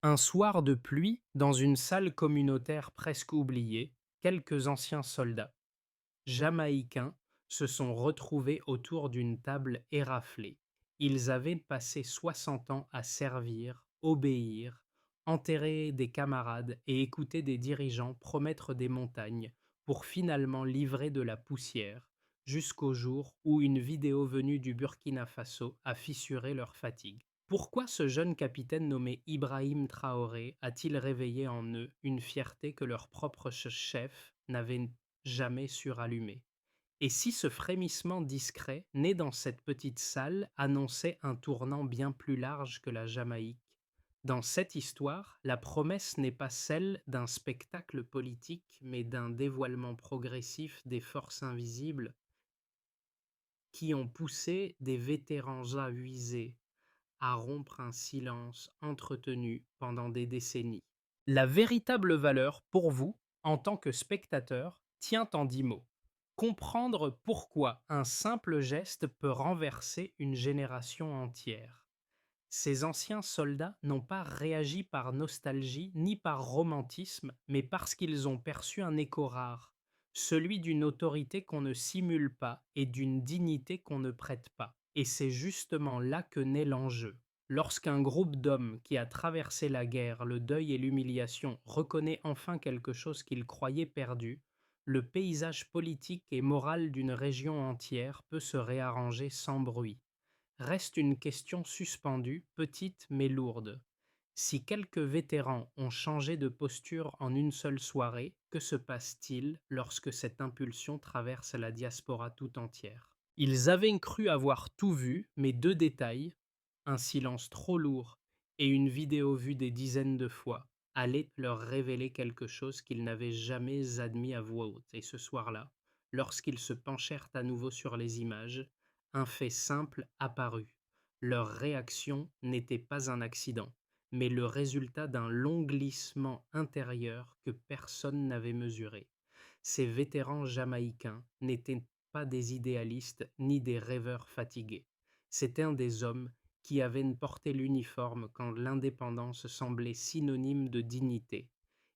Un soir de pluie, dans une salle communautaire presque oubliée, quelques anciens soldats jamaïcains se sont retrouvés autour d'une table éraflée. Ils avaient passé 60 ans à servir, obéir, enterrer des camarades et écouter des dirigeants promettre des montagnes pour finalement livrer de la poussière, jusqu'au jour où une vidéo venue du Burkina Faso a fissuré leur fatigue. Pourquoi ce jeune capitaine nommé Ibrahim Traoré a-t-il réveillé en eux une fierté que leur propre chef n'avait jamais su rallumer? Et si ce frémissement discret, né dans cette petite salle, annonçait un tournant bien plus large que la Jamaïque? Dans cette histoire, la promesse n'est pas celle d'un spectacle politique, mais d'un dévoilement progressif des forces invisibles qui ont poussé des vétérans avisés à rompre un silence entretenu pendant des décennies. La véritable valeur pour vous, en tant que spectateur, tient en 10 mots. Comprendre pourquoi un simple geste peut renverser une génération entière. Ces anciens soldats n'ont pas réagi par nostalgie ni par romantisme, mais parce qu'ils ont perçu un écho rare, celui d'une autorité qu'on ne simule pas et d'une dignité qu'on ne prête pas. Et c'est justement là que naît l'enjeu. Lorsqu'un groupe d'hommes qui a traversé la guerre, le deuil et l'humiliation reconnaît enfin quelque chose qu'il croyait perdu, le paysage politique et moral d'une région entière peut se réarranger sans bruit. Reste une question suspendue, petite mais lourde. Si quelques vétérans ont changé de posture en une seule soirée, que se passe-t-il lorsque cette impulsion traverse la diaspora tout entière? Ils avaient cru avoir tout vu, mais deux détails, un silence trop lourd et une vidéo vue des dizaines de fois, allaient leur révéler quelque chose qu'ils n'avaient jamais admis à voix haute. Et ce soir-là, lorsqu'ils se penchèrent à nouveau sur les images, un fait simple apparut. Leur réaction n'était pas un accident, mais le résultat d'un long glissement intérieur que personne n'avait mesuré. Ces vétérans jamaïcains n'étaient pas des idéalistes ni des rêveurs fatigués. C'étaient des hommes qui avaient porté l'uniforme quand l'indépendance semblait synonyme de dignité,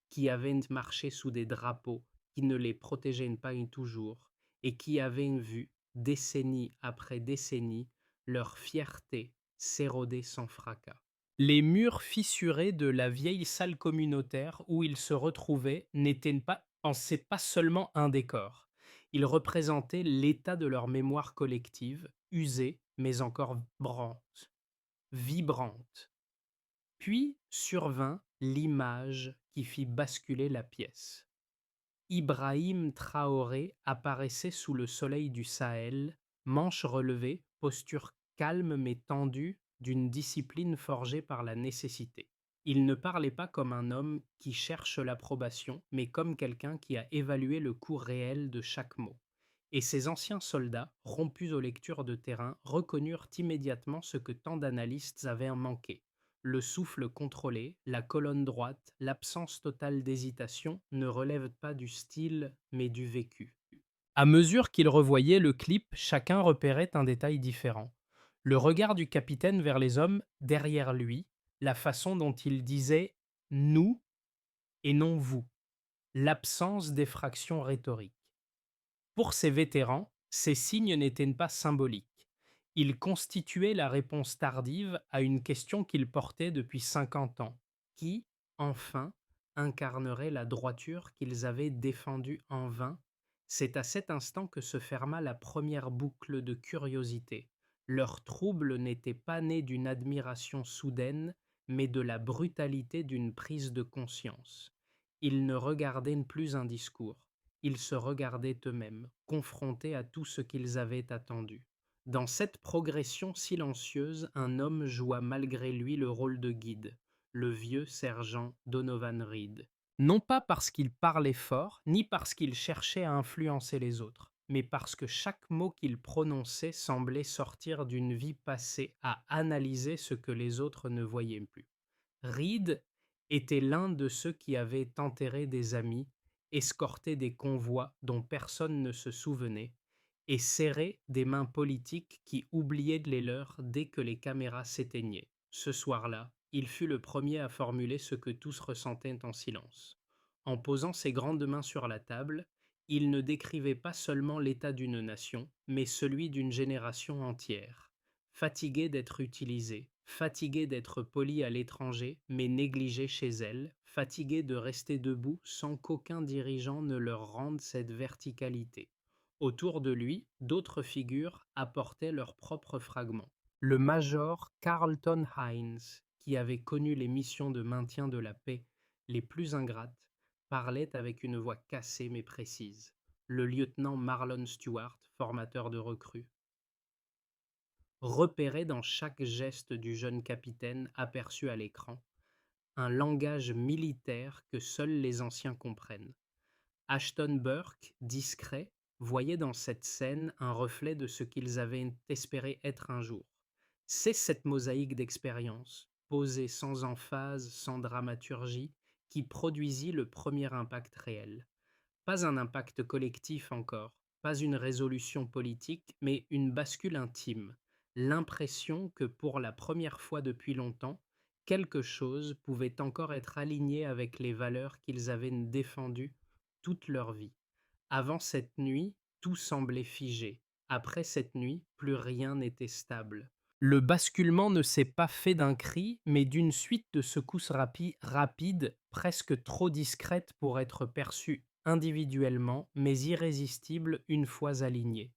qui avaient marché sous des drapeaux qui ne les protégeaient pas toujours, et qui avaient vu, décennie après décennie, leur fierté s'éroder sans fracas. Les murs fissurés de la vieille salle communautaire où ils se retrouvaient n'étaient pas, pensaient pas seulement un décor. Ils représentaient l'état de leur mémoire collective, usée mais encore vibrante. Puis survint l'image qui fit basculer la pièce. Ibrahim Traoré apparaissait sous le soleil du Sahel, manches relevées, posture calme mais tendue d'une discipline forgée par la nécessité. Il ne parlait pas comme un homme qui cherche l'approbation, mais comme quelqu'un qui a évalué le coût réel de chaque mot. Et ces anciens soldats, rompus aux lectures de terrain, reconnurent immédiatement ce que tant d'analystes avaient manqué: le souffle contrôlé, la colonne droite, l'absence totale d'hésitation ne relèvent pas du style mais du vécu. À mesure qu'ils revoyaient le clip, chacun repérait un détail différent. Le regard du capitaine vers les hommes derrière lui, la façon dont il disait nous et non vous, l'absence d'effraction rhétorique. Pour ces vétérans, ces signes n'étaient pas symboliques. Ils constituaient la réponse tardive à une question qu'ils portaient depuis 50 ans. Qui, enfin, incarnerait la droiture qu'ils avaient défendue en vain? C'est à cet instant que se ferma la première boucle de curiosité. Leur trouble n'était pas né d'une admiration soudaine, mais de la brutalité d'une prise de conscience. Ils ne regardaient plus un discours. Ils se regardaient eux-mêmes, confrontés à tout ce qu'ils avaient attendu. Dans cette progression silencieuse, un homme joua malgré lui le rôle de guide, le vieux sergent Donovan Reed. Non pas parce qu'il parlait fort, ni parce qu'il cherchait à influencer les autres, mais parce que chaque mot qu'il prononçait semblait sortir d'une vie passée à analyser ce que les autres ne voyaient plus. Reed était l'un de ceux qui avaient enterré des amis, escorté des convois dont personne ne se souvenait, et serré des mains politiques qui oubliaient les leurs dès que les caméras s'éteignaient. Ce soir-là, il fut le premier à formuler ce que tous ressentaient en silence. En posant ses grandes mains sur la table, il ne décrivait pas seulement l'état d'une nation, mais celui d'une génération entière, fatiguée d'être utilisée, fatiguée d'être polie à l'étranger, mais négligée chez elle, fatiguée de rester debout sans qu'aucun dirigeant ne leur rende cette verticalité. Autour de lui, d'autres figures apportaient leurs propres fragments. Le major Carlton Hines, qui avait connu les missions de maintien de la paix les plus ingrates, parlait avec une voix cassée mais précise. Le lieutenant Marlon Stewart, formateur de recrues, repérait dans chaque geste du jeune capitaine aperçu à l'écran un langage militaire que seuls les anciens comprennent. Ashton Burke, discret, voyait dans cette scène un reflet de ce qu'ils avaient espéré être un jour. C'est cette mosaïque d'expériences, posée sans emphase, sans dramaturgie, qui produisit le premier impact réel. Pas un impact collectif encore, pas une résolution politique, mais une bascule intime, l'impression que pour la première fois depuis longtemps, quelque chose pouvait encore être aligné avec les valeurs qu'ils avaient défendues toute leur vie. Avant cette nuit, tout semblait figé. Après cette nuit, plus rien n'était stable. Le basculement ne s'est pas fait d'un cri, mais d'une suite de secousses rapides, presque trop discrètes pour être perçues individuellement, mais irrésistibles une fois alignées.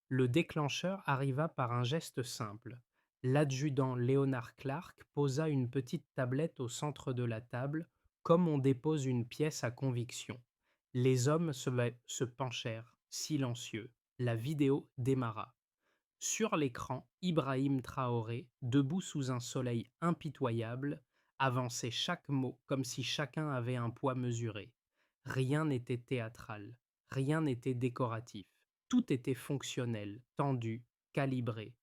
Le déclencheur arriva par un geste simple. L'adjudant Leonard Clark posa une petite tablette au centre de la table, comme on dépose une pièce à conviction. Les hommes se penchèrent, silencieux. La vidéo démarra. Sur l'écran, Ibrahim Traoré, debout sous un soleil impitoyable, avançait chaque mot comme si chacun avait un poids mesuré. Rien n'était théâtral, rien n'était décoratif. Tout était fonctionnel, tendu, calibré.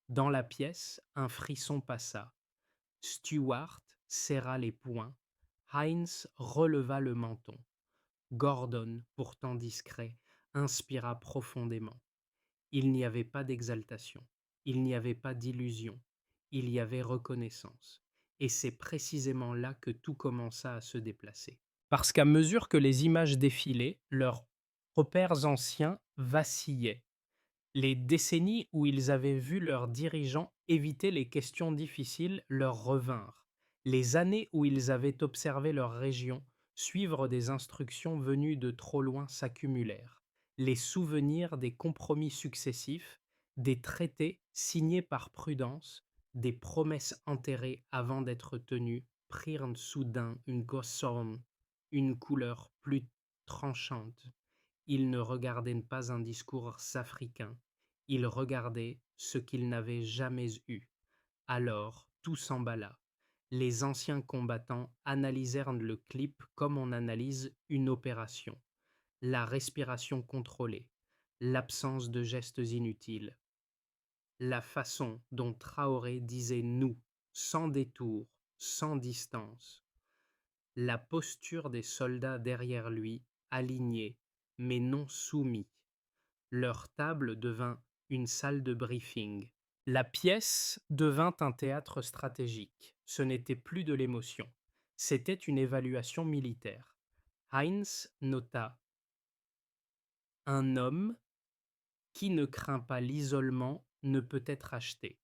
Dans la pièce, un frisson passa. Stewart serra les poings. Heinz releva le menton. Gordon, pourtant discret, inspira profondément. Il n'y avait pas d'exaltation, il n'y avait pas d'illusion, il y avait reconnaissance. Et c'est précisément là que tout commença à se déplacer. Parce qu'à mesure que les images défilaient, leurs repères anciens vacillaient. Les décennies où ils avaient vu leurs dirigeants éviter les questions difficiles leur revinrent. Les années où ils avaient observé leur région suivre des instructions venues de trop loin s'accumulèrent. Les souvenirs des compromis successifs, des traités signés par prudence, des promesses enterrées avant d'être tenues, prirent soudain une gossone, une couleur plus tranchante. Ils ne regardaient pas un discours africain, ils regardaient ce qu'ils n'avaient jamais eu. Alors, tout s'emballa. Les anciens combattants analysèrent le clip comme on analyse une opération. La respiration contrôlée, l'absence de gestes inutiles, la façon dont Traoré disait nous, sans détour, sans distance, la posture des soldats derrière lui, alignés, mais non soumis. Leur table devint une salle de briefing. La pièce devint un théâtre stratégique. Ce n'était plus de l'émotion. C'était une évaluation militaire. Heinz nota: un homme qui ne craint pas l'isolement ne peut être acheté.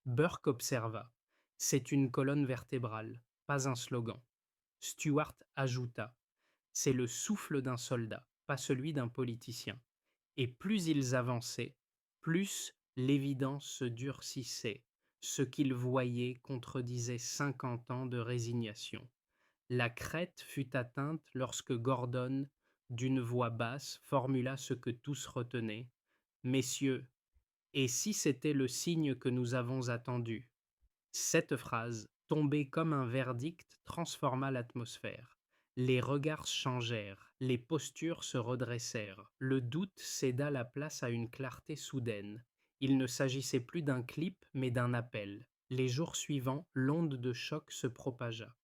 Burke observa: c'est une colonne vertébrale, pas un slogan. Stewart ajouta: c'est le souffle d'un soldat, pas celui d'un politicien. Et plus ils avançaient, plus l'évidence se durcissait. Ce qu'ils voyaient contredisait 50 ans de résignation. La crête fut atteinte lorsque Gordon, d'une voix basse, formula ce que tous retenaient: Messieurs, et si c'était le signe que nous avons attendu? Cette phrase, tombée comme un verdict, transforma l'atmosphère. Les regards changèrent, les postures se redressèrent, le doute céda la place à une clarté soudaine. Il ne s'agissait plus d'un clip, mais d'un appel. Les jours suivants, l'onde de choc se propagea.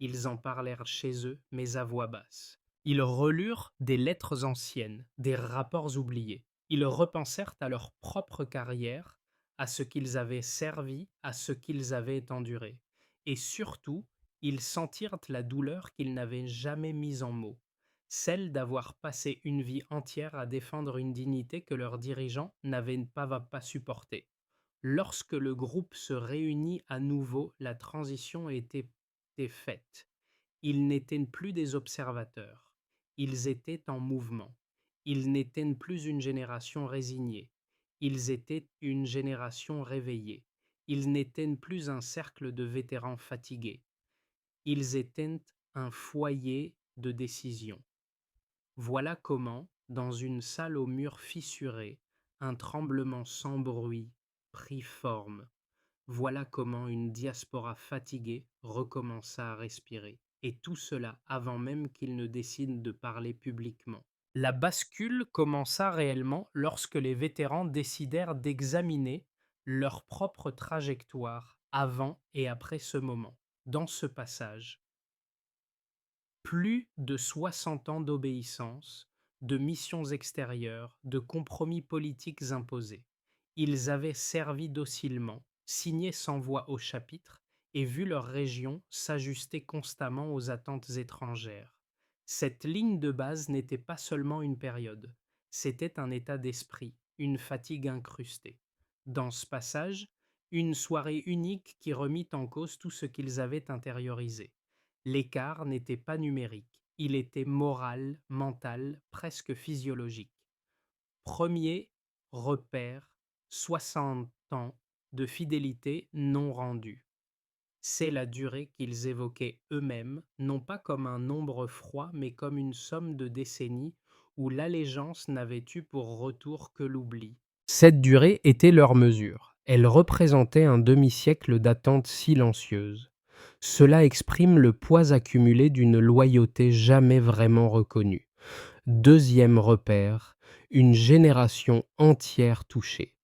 Ils en parlèrent chez eux, mais à voix basse. Ils relurent des lettres anciennes, des rapports oubliés. Ils repensèrent à leur propre carrière, à ce qu'ils avaient servi, à ce qu'ils avaient enduré. Et surtout, ils sentirent la douleur qu'ils n'avaient jamais mise en mots, celle d'avoir passé une vie entière à défendre une dignité que leurs dirigeants n'avaient pas supportée. Lorsque le groupe se réunit à nouveau, la transition était faite. Ils n'étaient plus des observateurs, ils étaient en mouvement. Ils n'étaient plus une génération résignée, ils étaient une génération réveillée. Ils n'étaient plus un cercle de vétérans fatigués, ils étaient un foyer de décision. Voilà comment, dans une salle aux murs fissurés, un tremblement sans bruit prit forme. Voilà comment une diaspora fatiguée recommença à respirer. Et tout cela avant même qu'ils ne décident de parler publiquement. La bascule commença réellement lorsque les vétérans décidèrent d'examiner leur propre trajectoire avant et après ce moment. Dans ce passage, plus de 60 ans d'obéissance, de missions extérieures, de compromis politiques imposés. Ils avaient servi docilement, signé sans voix au chapitre et vu leur région s'ajuster constamment aux attentes étrangères. Cette ligne de base n'était pas seulement une période, c'était un état d'esprit, une fatigue incrustée. Dans ce passage, une soirée unique qui remit en cause tout ce qu'ils avaient intériorisé. L'écart n'était pas numérique, il était moral, mental, presque physiologique. Premier repère, 60 ans de fidélité non rendue. C'est la durée qu'ils évoquaient eux-mêmes, non pas comme un nombre froid, mais comme une somme de décennies où l'allégeance n'avait eu pour retour que l'oubli. Cette durée était leur mesure. Elle représentait un demi-siècle d'attente silencieuse. Cela exprime le poids accumulé d'une loyauté jamais vraiment reconnue. Deuxième repère, une génération entière touchée.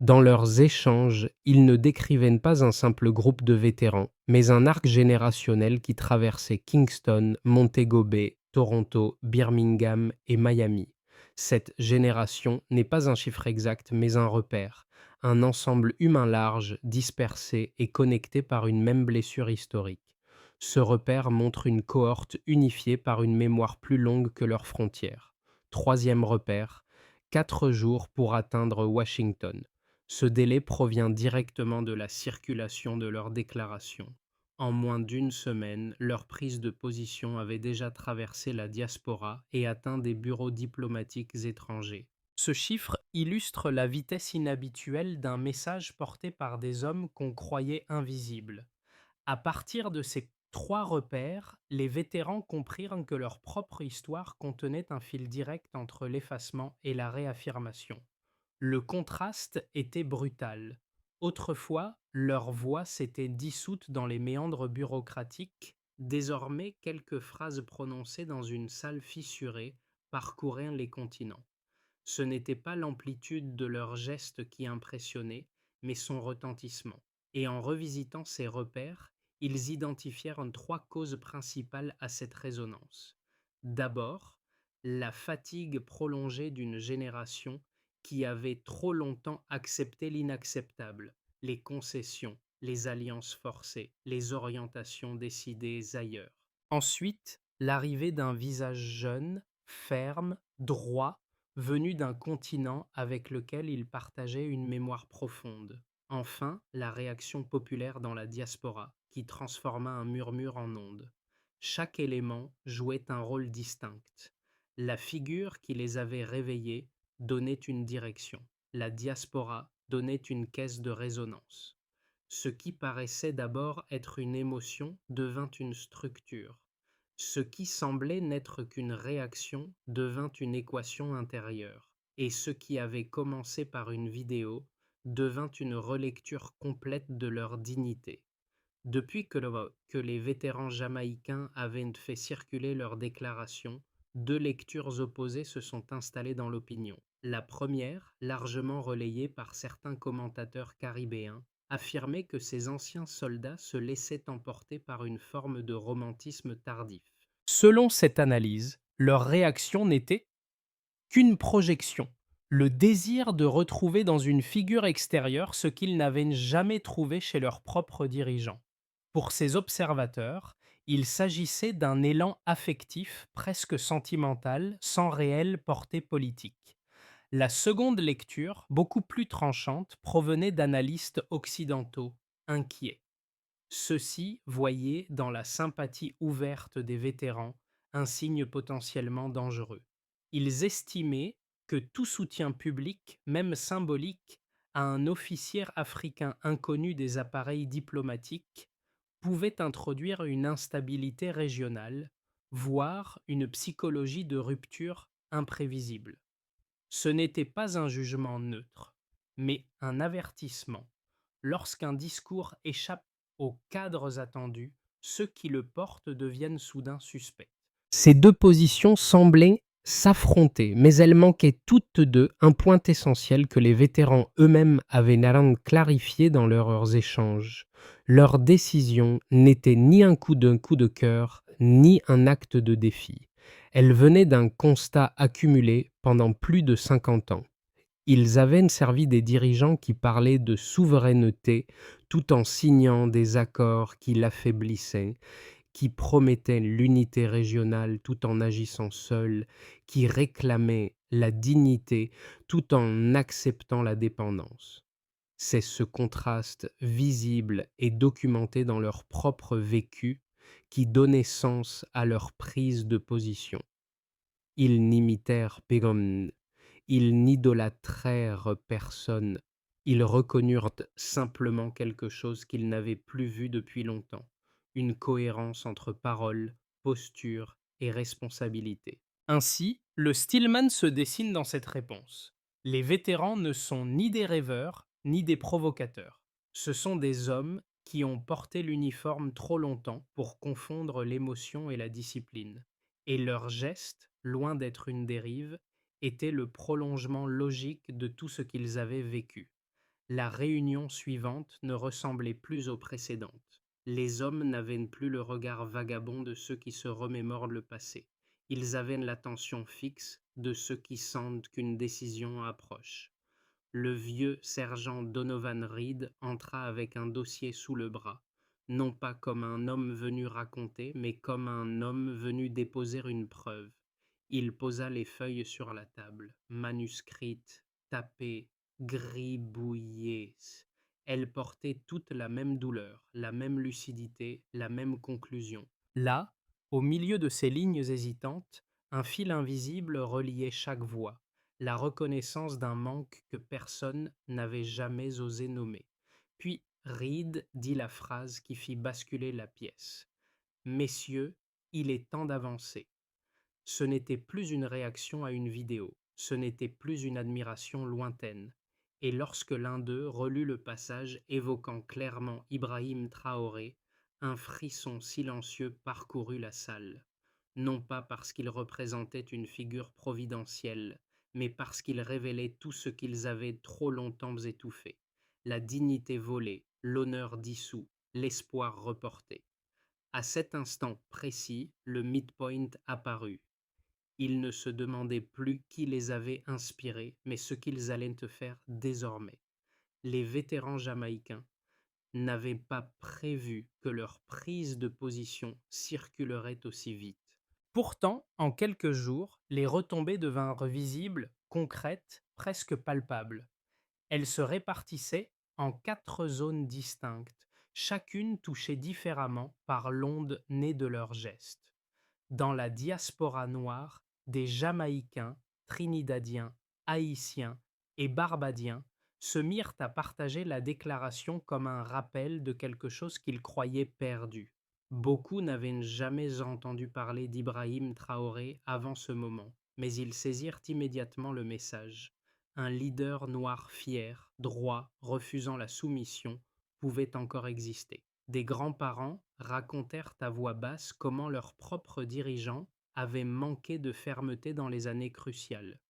Dans leurs échanges, ils ne décrivaient pas un simple groupe de vétérans, mais un arc générationnel qui traversait Kingston, Montego Bay, Toronto, Birmingham et Miami. Cette génération n'est pas un chiffre exact, mais un repère, un ensemble humain large, dispersé et connecté par une même blessure historique. Ce repère montre une cohorte unifiée par une mémoire plus longue que leurs frontières. Troisième repère, 4 jours pour atteindre Washington. Ce délai provient directement de la circulation de leurs déclarations. En moins d'une semaine, leur prise de position avait déjà traversé la diaspora et atteint des bureaux diplomatiques étrangers. Ce chiffre illustre la vitesse inhabituelle d'un message porté par des hommes qu'on croyait invisibles. À partir de ces 3 repères, les vétérans comprirent que leur propre histoire contenait un fil direct entre l'effacement et la réaffirmation. Le contraste était brutal. Autrefois, leur voix s'était dissoute dans les méandres bureaucratiques. Désormais, quelques phrases prononcées dans une salle fissurée parcouraient les continents. Ce n'était pas l'amplitude de leurs gestes qui impressionnait, mais son retentissement. Et en revisitant ces repères, ils identifièrent 3 causes principales à cette résonance. D'abord, la fatigue prolongée d'une génération qui avait trop longtemps accepté l'inacceptable, les concessions, les alliances forcées, les orientations décidées ailleurs. Ensuite, l'arrivée d'un visage jeune, ferme, droit, venu d'un continent avec lequel ils partageaient une mémoire profonde. Enfin, la réaction populaire dans la diaspora, qui transforma un murmure en onde. Chaque élément jouait un rôle distinct. La figure qui les avait réveillés donnait une direction. La diaspora donnait une caisse de résonance. Ce qui paraissait d'abord être une émotion devint une structure. Ce qui semblait n'être qu'une réaction devint une équation intérieure. Et ce qui avait commencé par une vidéo devint une relecture complète de leur dignité. Depuis que les vétérans jamaïcains avaient fait circuler leurs déclarations, 2 lectures opposées se sont installées dans l'opinion. La première, largement relayée par certains commentateurs caribéens, affirmait que ces anciens soldats se laissaient emporter par une forme de romantisme tardif. Selon cette analyse, leur réaction n'était qu'une projection, le désir de retrouver dans une figure extérieure ce qu'ils n'avaient jamais trouvé chez leurs propres dirigeants. Pour ces observateurs, il s'agissait d'un élan affectif presque sentimental, sans réelle portée politique. La seconde lecture, beaucoup plus tranchante, provenait d'analystes occidentaux, inquiets. Ceux-ci voyaient dans la sympathie ouverte des vétérans un signe potentiellement dangereux. Ils estimaient que tout soutien public, même symbolique, à un officier africain inconnu des appareils diplomatiques pouvait introduire une instabilité régionale, voire une psychologie de rupture imprévisible. Ce n'était pas un jugement neutre, mais un avertissement. Lorsqu'un discours échappe aux cadres attendus, ceux qui le portent deviennent soudain suspects. Ces deux positions semblaient s'affronter, mais elles manquaient toutes deux un point essentiel que les vétérans eux-mêmes avaient néanmoins clarifié dans leurs échanges. Leur décision n'était ni un coup de cœur, ni un acte de défi. Elle venait d'un constat accumulé pendant plus de 50 ans. Ils avaient servi des dirigeants qui parlaient de souveraineté tout en signant des accords qui l'affaiblissaient, qui promettaient l'unité régionale tout en agissant seuls, qui réclamaient la dignité tout en acceptant la dépendance. C'est ce contraste visible et documenté dans leur propre vécu qui donnait sens à leur prise de position. Ils n'imitèrent Pégon, ils n'idolâtrèrent personne, ils reconnurent simplement quelque chose qu'ils n'avaient plus vu depuis longtemps, une cohérence entre parole, posture et responsabilité. Ainsi, le Stillman se dessine dans cette réponse. Les vétérans ne sont ni des rêveurs, ni des provocateurs. Ce sont des hommes qui ont porté l'uniforme trop longtemps pour confondre l'émotion et la discipline. Et leurs gestes, loin d'être une dérive, étaient le prolongement logique de tout ce qu'ils avaient vécu. La réunion suivante ne ressemblait plus aux précédentes. Les hommes n'avaient plus le regard vagabond de ceux qui se remémorent le passé. Ils avaient l'attention fixe de ceux qui sentent qu'une décision approche. Le vieux sergent Donovan Reed entra avec un dossier sous le bras, non pas comme un homme venu raconter, mais comme un homme venu déposer une preuve. Il posa les feuilles sur la table, manuscrites, tapées, gribouillées. Elles portaient toutes la même douleur, la même lucidité, la même conclusion. Là, au milieu de ces lignes hésitantes, un fil invisible reliait chaque voix, la reconnaissance d'un manque que personne n'avait jamais osé nommer. Puis Reed dit la phrase qui fit basculer la pièce. Messieurs, il est temps d'avancer. Ce n'était plus une réaction à une vidéo, ce n'était plus une admiration lointaine. Et lorsque l'un d'eux relut le passage évoquant clairement Ibrahim Traoré, un frisson silencieux parcourut la salle. Non pas parce qu'il représentait une figure providentielle, mais parce qu'il révélait tout ce qu'ils avaient trop longtemps étouffé. La dignité volée, l'honneur dissous, l'espoir reporté. À cet instant précis, le midpoint apparut. Ils ne se demandaient plus qui les avait inspirés, mais ce qu'ils allaient te faire désormais. Les vétérans jamaïcains n'avaient pas prévu que leur prise de position circulerait aussi vite. Pourtant, en quelques jours, les retombées devinrent visibles, concrètes, presque palpables. Elles se répartissaient en 4 zones distinctes, chacune touchée différemment par l'onde née de leurs gestes. Dans la diaspora noire, des Jamaïcains, Trinidadiens, Haïtiens et Barbadiens se mirent à partager la déclaration comme un rappel de quelque chose qu'ils croyaient perdu. Beaucoup n'avaient jamais entendu parler d'Ibrahim Traoré avant ce moment, mais ils saisirent immédiatement le message. Un leader noir fier, droit, refusant la soumission, pouvait encore exister. Des grands-parents racontèrent à voix basse comment leurs propres dirigeants avaient manqué de fermeté dans les années cruciales.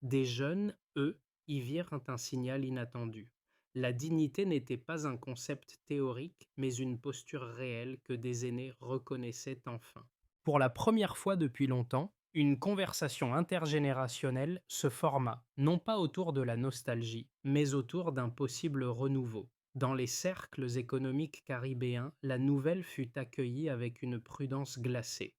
Des jeunes, eux, y virent un signal inattendu. La dignité n'était pas un concept théorique, mais une posture réelle que des aînés reconnaissaient enfin. Pour la première fois depuis longtemps, une conversation intergénérationnelle se forma, non pas autour de la nostalgie, mais autour d'un possible renouveau. Dans les cercles économiques caribéens, la nouvelle fut accueillie avec une prudence glacée,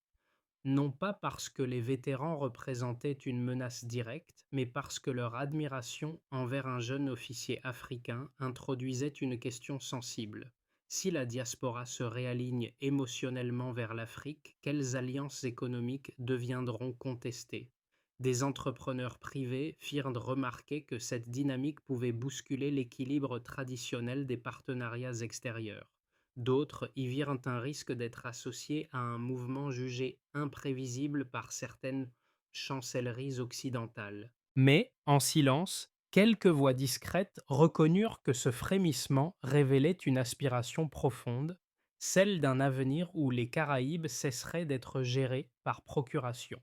non pas parce que les vétérans représentaient une menace directe, mais parce que leur admiration envers un jeune officier africain introduisait une question sensible. Si la diaspora se réaligne émotionnellement vers l'Afrique, quelles alliances économiques deviendront contestées? Des entrepreneurs privés firent remarquer que cette dynamique pouvait bousculer l'équilibre traditionnel des partenariats extérieurs. D'autres y virent un risque d'être associés à un mouvement jugé imprévisible par certaines chancelleries occidentales. Mais, en silence, quelques voix discrètes reconnurent que ce frémissement révélait une aspiration profonde, celle d'un avenir où les Caraïbes cesseraient d'être gérés par procuration.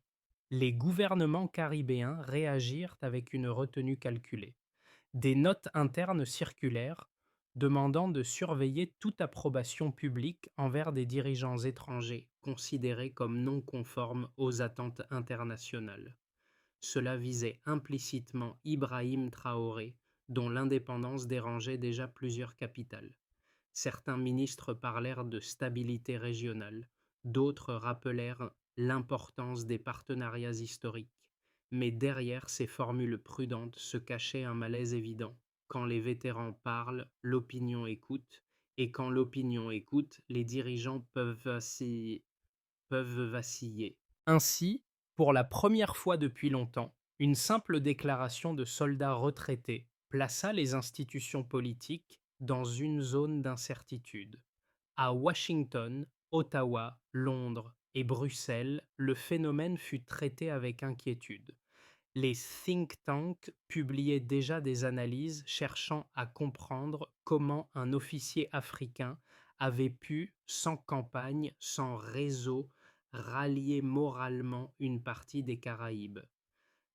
Les gouvernements caribéens réagirent avec une retenue calculée. Des notes internes circulèrent demandant de surveiller toute approbation publique envers des dirigeants étrangers considérés comme non conformes aux attentes internationales. Cela visait implicitement Ibrahim Traoré, dont l'indépendance dérangeait déjà plusieurs capitales. Certains ministres parlèrent de stabilité régionale, d'autres rappelèrent l'importance des partenariats historiques. Mais derrière ces formules prudentes se cachait un malaise évident. Quand les vétérans parlent, l'opinion écoute, et quand l'opinion écoute, les dirigeants peuvent vaciller. Ainsi, pour la première fois depuis longtemps, une simple déclaration de soldats retraités plaça les institutions politiques dans une zone d'incertitude. À Washington, Ottawa, Londres et Bruxelles, le phénomène fut traité avec inquiétude. Les think tanks publiaient déjà des analyses cherchant à comprendre comment un officier africain avait pu, sans campagne, sans réseau, rallier moralement une partie des Caraïbes.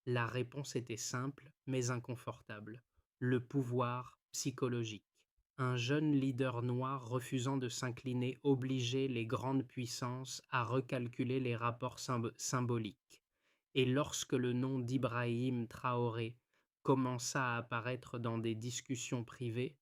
La réponse était simple mais inconfortable: le pouvoir psychologique. Un jeune leader noir refusant de s'incliner obligeait les grandes puissances à recalculer les rapports symboliques. Et lorsque le nom d'Ibrahim Traoré commença à apparaître dans des discussions privées,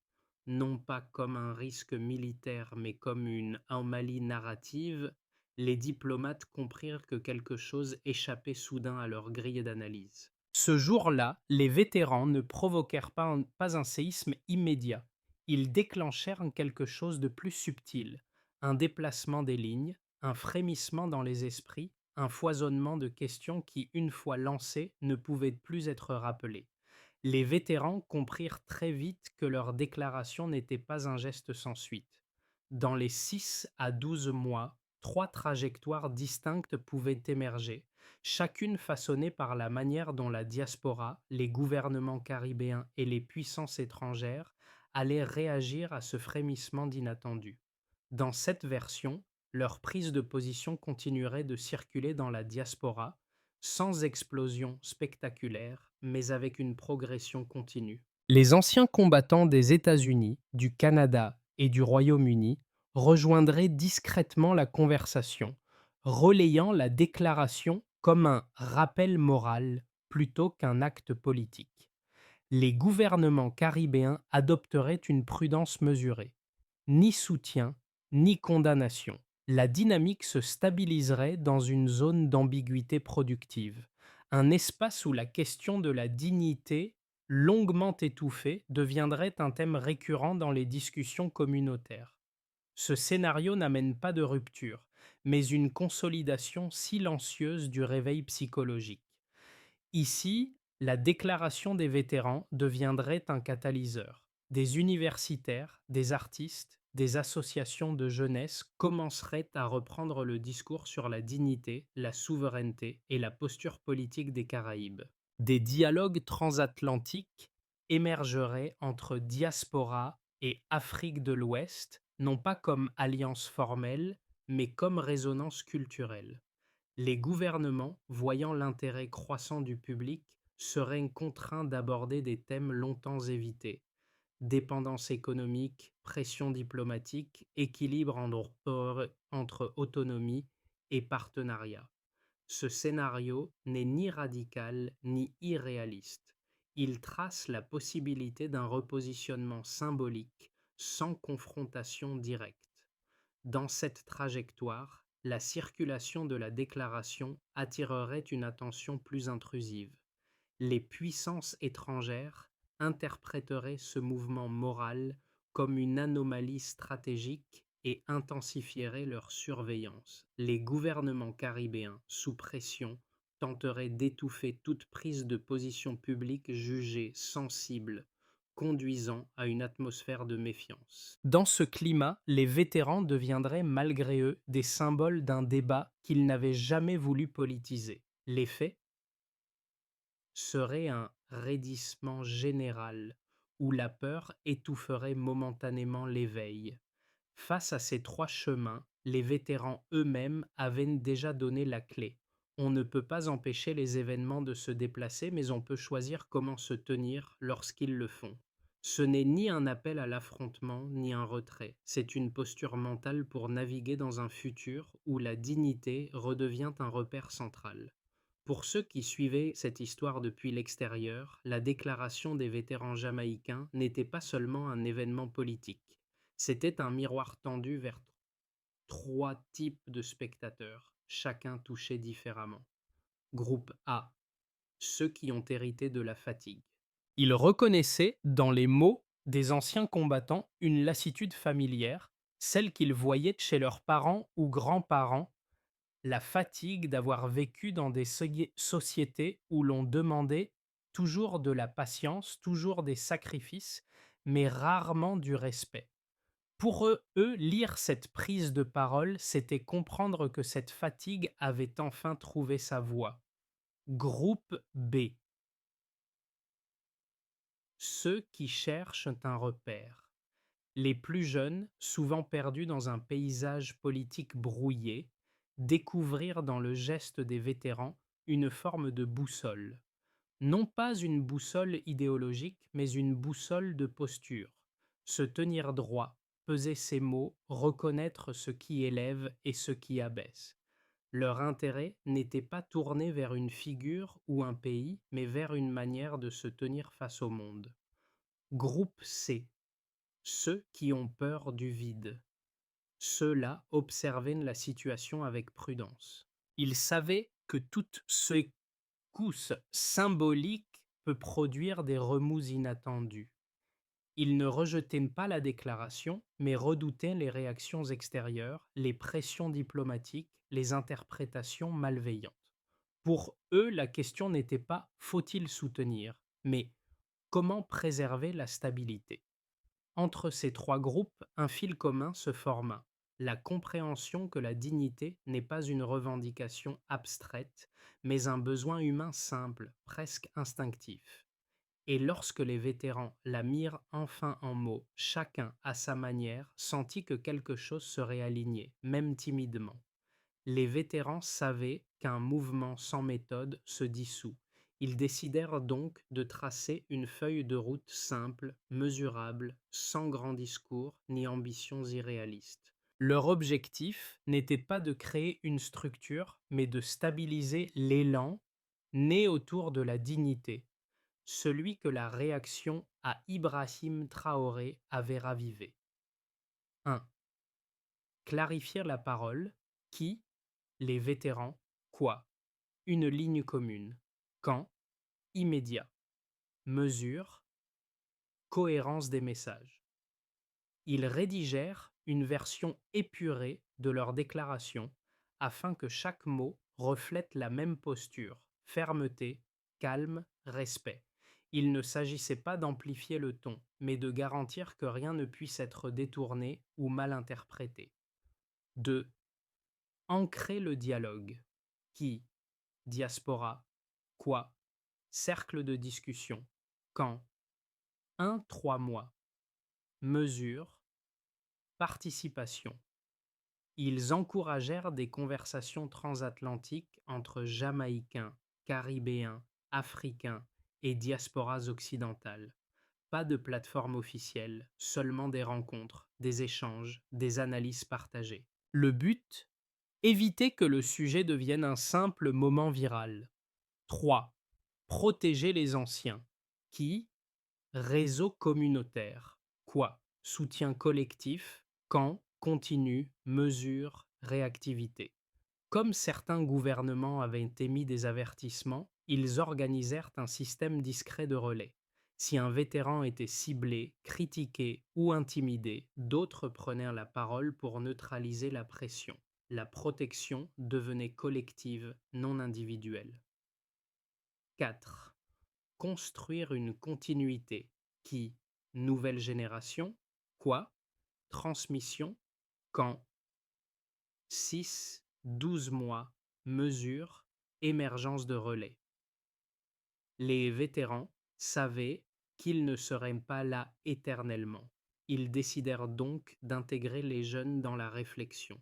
non pas comme un risque militaire mais comme une anomalie narrative, les diplomates comprirent que quelque chose échappait soudain à leur grille d'analyse. Ce jour-là, les vétérans ne provoquèrent pas un séisme immédiat. Ils déclenchèrent quelque chose de plus subtil, un déplacement des lignes, un frémissement dans les esprits, un foisonnement de questions qui, une fois lancées, ne pouvaient plus être rappelées. Les vétérans comprirent très vite que leur déclaration n'était pas un geste sans suite. Dans les 6 à 12 mois, trois trajectoires distinctes pouvaient émerger, chacune façonnée par la manière dont la diaspora, les gouvernements caribéens et les puissances étrangères allaient réagir à ce frémissement d'inattendu. Dans cette version, leur prise de position continuerait de circuler dans la diaspora, sans explosion spectaculaire, mais avec une progression continue. Les anciens combattants des États-Unis, du Canada et du Royaume-Uni rejoindraient discrètement la conversation, relayant la déclaration comme un rappel moral plutôt qu'un acte politique. Les gouvernements caribéens adopteraient une prudence mesurée. Ni soutien, ni condamnation. La dynamique se stabiliserait dans une zone d'ambiguïté productive, un espace où la question de la dignité, longuement étouffée, deviendrait un thème récurrent dans les discussions communautaires. Ce scénario n'amène pas de rupture, mais une consolidation silencieuse du réveil psychologique. Ici, la déclaration des vétérans deviendrait un catalyseur. Des universitaires, des artistes, des associations de jeunesse commenceraient à reprendre le discours sur la dignité, la souveraineté et la posture politique des Caraïbes. Des dialogues transatlantiques émergeraient entre diaspora et Afrique de l'Ouest, non pas comme alliance formelle, mais comme résonance culturelle. Les gouvernements, voyant l'intérêt croissant du public, seraient contraints d'aborder des thèmes longtemps évités: dépendance économique, pression diplomatique, équilibre entre autonomie et partenariat. Ce scénario n'est ni radical ni irréaliste. Il trace la possibilité d'un repositionnement symbolique sans confrontation directe. Dans cette trajectoire, la circulation de la déclaration attirerait une attention plus intrusive. Les puissances étrangères interpréteraient ce mouvement moral comme une anomalie stratégique et intensifieraient leur surveillance. Les gouvernements caribéens, sous pression, tenteraient d'étouffer toute prise de position publique jugée sensible, conduisant à une atmosphère de méfiance. Dans ce climat, les vétérans deviendraient malgré eux des symboles d'un débat qu'ils n'avaient jamais voulu politiser. Les faits serait un raidissement général où la peur étoufferait momentanément l'éveil. Face à ces trois chemins, les vétérans eux-mêmes avaient déjà donné la clé. On ne peut pas empêcher les événements de se déplacer, mais on peut choisir comment se tenir lorsqu'ils le font. Ce n'est ni un appel à l'affrontement, ni un retrait. C'est une posture mentale pour naviguer dans un futur où la dignité redevient un repère central. Pour ceux qui suivaient cette histoire depuis l'extérieur, la déclaration des vétérans jamaïcains n'était pas seulement un événement politique. C'était un miroir tendu vers trois types de spectateurs, chacun touché différemment. Groupe A, ceux qui ont hérité de la fatigue. Ils reconnaissaient dans les mots des anciens combattants une lassitude familière, celle qu'ils voyaient chez leurs parents ou grands-parents, la fatigue d'avoir vécu dans des sociétés où l'on demandait toujours de la patience, toujours des sacrifices, mais rarement du respect. Pour eux, lire cette prise de parole, c'était comprendre que cette fatigue avait enfin trouvé sa voie. Groupe B. Ceux qui cherchent un repère. Les plus jeunes, souvent perdus dans un paysage politique brouillé, découvrirent dans le geste des vétérans une forme de boussole. Non pas une boussole idéologique, mais une boussole de posture. Se tenir droit, peser ses mots, reconnaître ce qui élève et ce qui abaisse. Leur intérêt n'était pas tourné vers une figure ou un pays, mais vers une manière de se tenir face au monde. Groupe C. Ceux qui ont peur du vide. Ceux-là observaient la situation avec prudence. Ils savaient que toute secousse symbolique peut produire des remous inattendus. Ils ne rejetaient pas la déclaration, mais redoutaient les réactions extérieures, les pressions diplomatiques, les interprétations malveillantes. Pour eux, la question n'était pas faut-il soutenir, mais comment préserver la stabilité. Entre ces trois groupes, un fil commun se forma, la compréhension que la dignité n'est pas une revendication abstraite, mais un besoin humain simple, presque instinctif. Et lorsque les vétérans la mirent enfin en mots, chacun, à sa manière, sentit que quelque chose serait aligné, même timidement. Les vétérans savaient qu'un mouvement sans méthode se dissout. Ils décidèrent donc de tracer une feuille de route simple, mesurable, sans grand discours ni ambitions irréalistes. Leur objectif n'était pas de créer une structure, mais de stabiliser l'élan né autour de la dignité, celui que la réaction à Ibrahim Traoré avait ravivé. 1. Clarifier la parole. Qui? Les vétérans. Quoi? Une ligne commune. Quand? Immédiat. Mesure. Cohérence des messages. Ils rédigèrent une version épurée de leur déclaration afin que chaque mot reflète la même posture, fermeté, calme, respect. Il ne s'agissait pas d'amplifier le ton, mais de garantir que rien ne puisse être détourné ou mal interprété. 2. Ancrer le dialogue. Qui? Diaspora. Quoi? Cercle de discussion. Quand? 3 mois. Mesure. Participation. Ils encouragèrent des conversations transatlantiques entre Jamaïcains, Caribéens, Africains et diasporas occidentales. Pas de plateforme officielle, seulement des rencontres, des échanges, des analyses partagées. Le but? Éviter que le sujet devienne un simple moment viral. 3. Protéger les anciens. Qui? Réseau communautaire. Quoi? soutien collectif, camp, continu, mesure, réactivité. Comme certains gouvernements avaient émis des avertissements, ils organisèrent un système discret de relais. Si un vétéran était ciblé, critiqué ou intimidé, d'autres prenaient la parole pour neutraliser la pression. La protection devenait collective, non individuelle. 4. Construire une continuité qui, nouvelle génération, quoi, transmission, quand, 6, 12 mois, mesure, émergence de relais. Les vétérans savaient qu'ils ne seraient pas là éternellement. Ils décidèrent donc d'intégrer les jeunes dans la réflexion.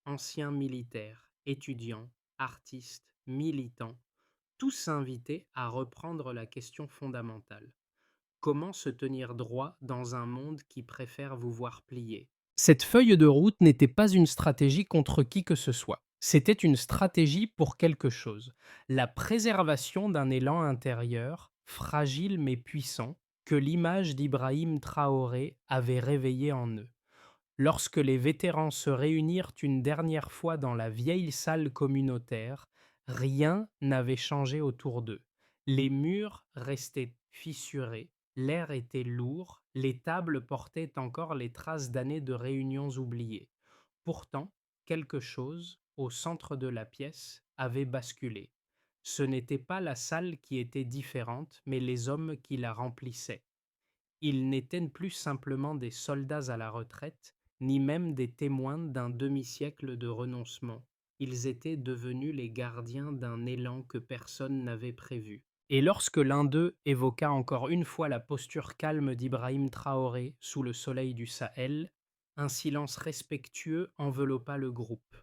Anciens militaires, étudiants, artistes, militants, tous invités à reprendre la question fondamentale. Comment se tenir droit dans un monde qui préfère vous voir plier? Cette feuille de route n'était pas une stratégie contre qui que ce soit. C'était une stratégie pour quelque chose. La préservation d'un élan intérieur, fragile mais puissant, que l'image d'Ibrahim Traoré avait réveillé en eux. Lorsque les vétérans se réunirent une dernière fois dans la vieille salle communautaire, rien n'avait changé autour d'eux. Les murs restaient fissurés, l'air était lourd, les tables portaient encore les traces d'années de réunions oubliées. Pourtant, quelque chose, au centre de la pièce, avait basculé. Ce n'était pas la salle qui était différente, mais les hommes qui la remplissaient. Ils n'étaient plus simplement des soldats à la retraite, ni même des témoins d'un demi-siècle de renoncement. Ils étaient devenus les gardiens d'un élan que personne n'avait prévu. Et lorsque l'un d'eux évoqua encore une fois la posture calme d'Ibrahim Traoré sous le soleil du Sahel, un silence respectueux enveloppa le groupe.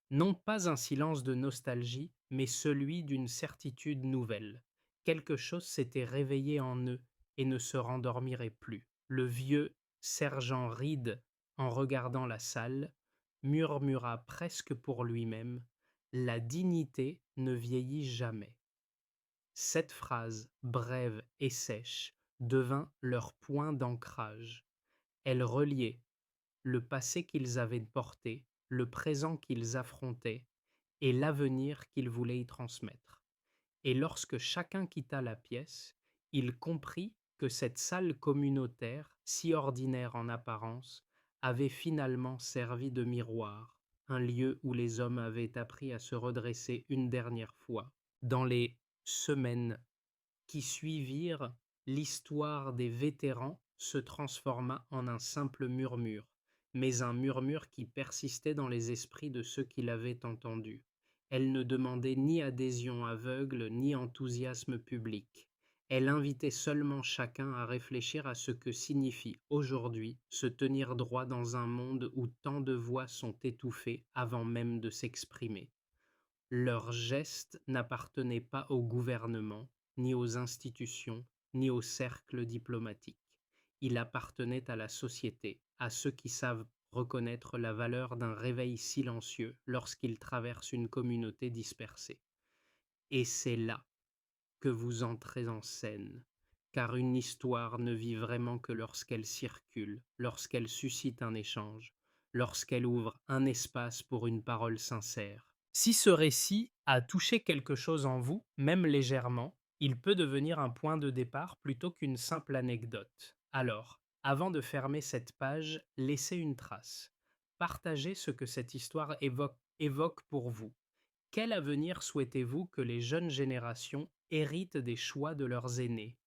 Non pas un silence de nostalgie, mais celui d'une certitude nouvelle. Quelque chose s'était réveillé en eux et ne se rendormirait plus. Le vieux sergent Reed, en regardant la salle, murmura presque pour lui-même: La dignité ne vieillit jamais. Cette phrase, brève et sèche, devint leur point d'ancrage. Elle reliait le passé qu'ils avaient porté, le présent qu'ils affrontaient et l'avenir qu'ils voulaient y transmettre. Et lorsque chacun quitta la pièce, il comprit que cette salle communautaire, si ordinaire en apparence, avait finalement servi de miroir, un lieu où les hommes avaient appris à se redresser une dernière fois. Dans les semaines qui suivirent, l'histoire des vétérans se transforma en un simple murmure, mais un murmure qui persistait dans les esprits de ceux qui l'avaient entendu. Elle ne demandait ni adhésion aveugle ni enthousiasme public. Elle invitait seulement chacun à réfléchir à ce que signifie aujourd'hui se tenir droit dans un monde où tant de voix sont étouffées avant même de s'exprimer. Leurs gestes n'appartenaient pas au gouvernement, ni aux institutions, ni au cercle diplomatique. Il appartenait à la société, à ceux qui savent reconnaître la valeur d'un réveil silencieux lorsqu'ils traversent une communauté dispersée. Et c'est là que vous entrez en scène, car une histoire ne vit vraiment que lorsqu'elle circule, lorsqu'elle suscite un échange, lorsqu'elle ouvre un espace pour une parole sincère. Si ce récit a touché quelque chose en vous, même légèrement, il peut devenir un point de départ plutôt qu'une simple anecdote. Alors, avant de fermer cette page, laissez une trace. Partagez ce que cette histoire évoque pour vous. Quel avenir souhaitez-vous que les jeunes générations héritent des choix de leurs aînés?